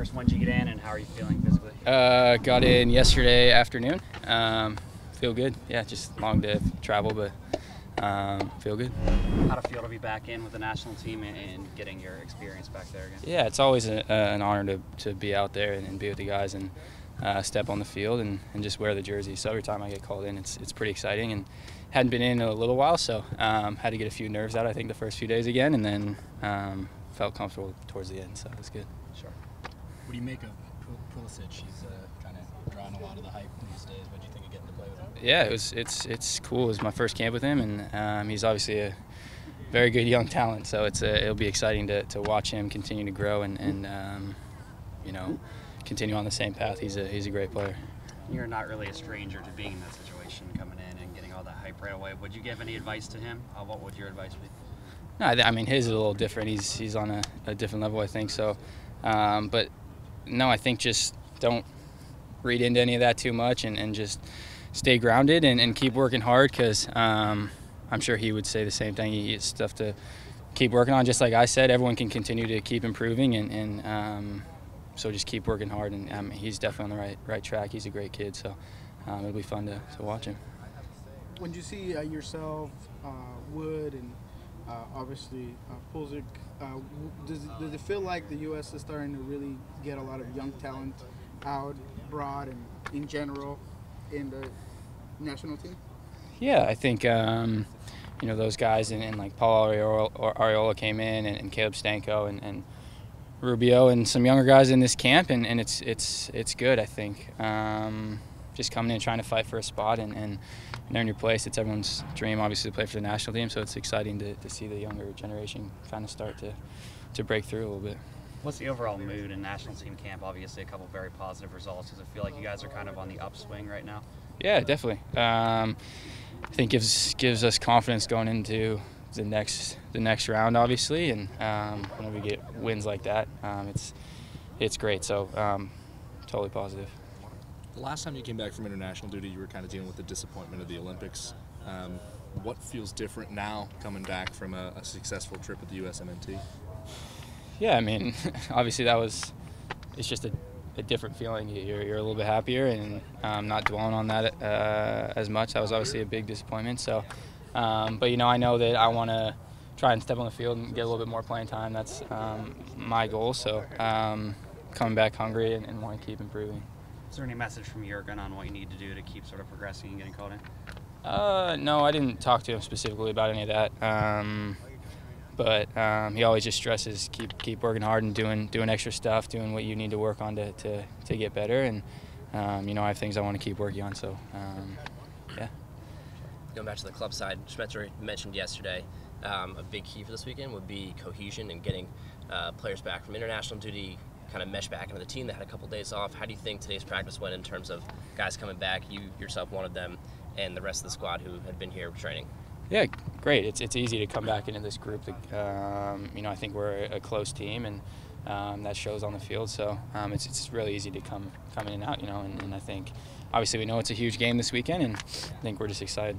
First, when did you get in, and how are you feeling physically? Got in yesterday afternoon. Feel good. Yeah, just long day of travel, but feel good. How'd it feel to be back in with the national team and getting your experience back there again? Yeah, it's always an honor to be out there and be with the guys and step on the field and just wear the jersey. So every time I get called in, it's pretty exciting, and hadn't been in a little while, so had to get a few nerves out, I think, the first few days again, and then felt comfortable towards the end, so it was good. Sure. What do you make of Pulisic? He's kind of drawing a lot of the hype these days. What do you think of getting to play with him? Yeah, it's cool. It was my first camp with him, and he's obviously a very good young talent. So it'll be exciting to watch him continue to grow and you know, continue on the same path. He's a great player. You're not really a stranger to being in that situation, coming in and getting all that hype right away. Would you give any advice to him? What would your advice be? No, I mean, his is a little different. He's on a different level, I think. So, but no, I think just don't read into any of that too much and just stay grounded and keep working hard, because I'm sure he would say the same thing. It's stuff to keep working on. Just like I said, everyone can continue to keep improving, and so just keep working hard. And he's definitely on the right track. He's a great kid, so it'll be fun to watch him. When you see yourself, Wood, and obviously Pulisic, does it feel like the U.S. is starting to really get a lot of young talent out, abroad, and in general in the national team? Yeah, I think you know, those guys and like Paul Arriola came in, and Caleb Stanko and Rubio and some younger guys in this camp, and it's good, I think. Just coming in and trying to fight for a spot and earn your place. It's everyone's dream, obviously, to play for the national team, so it's exciting to see the younger generation kind of start to break through a little bit. What's the overall mood in national team camp? Obviously, a couple very positive results. Does it feel like you guys are kind of on the upswing right now? Yeah, definitely. I think gives us confidence going into the next round, obviously, and whenever we get wins like that, it's great. So totally positive. The last time you came back from international duty, you were kind of dealing with the disappointment of the Olympics. What feels different now coming back from a successful trip at the USMNT? Yeah, I mean, obviously it's just a different feeling. You're a little bit happier and not dwelling on that as much. That was obviously a big disappointment. So, but you know, I know that I want to try and step on the field and get a little bit more playing time. That's my goal. So, coming back hungry and want to keep improving. Is there any message from Jurgen on what you need to do to keep sort of progressing and getting called in? No, I didn't talk to him specifically about any of that. But he always just stresses keep working hard and doing extra stuff, doing what you need to work on to get better. And you know, I have things I want to keep working on. So yeah. Going back to the club side, Spencer mentioned yesterday, a big key for this weekend would be cohesion and getting players back from international duty, kind of mesh back into the team that had a couple days off. How do you think today's practice went in terms of guys coming back? You yourself one of them, and the rest of the squad who had been here training. Yeah, great. It's easy to come back into this group. You know, I think we're a close team, and that shows on the field. So it's really easy to come in and out. You know, and I think obviously we know it's a huge game this weekend, and I think we're just excited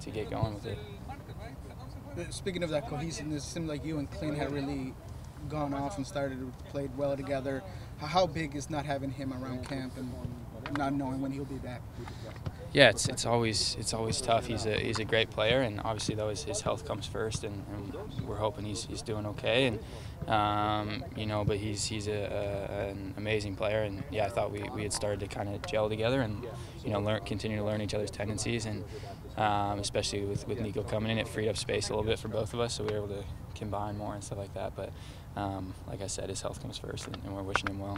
to get going with it. Speaking of that cohesiveness, it seemed like you and Clint had really gone off and started to play well together. How big is not having him around camp and not knowing when he'll be back? Yeah, it's always tough. He's a great player, and obviously though his health comes first, and we're hoping he's doing okay. And you know, but he's an amazing player, and yeah, I thought we had started to kind of gel together, and you know, continue to learn each other's tendencies, and especially with Nico coming in, it freed up space a little bit for both of us, so we were able to combine more and stuff like that. But like I said, his health comes first, and we're wishing him well.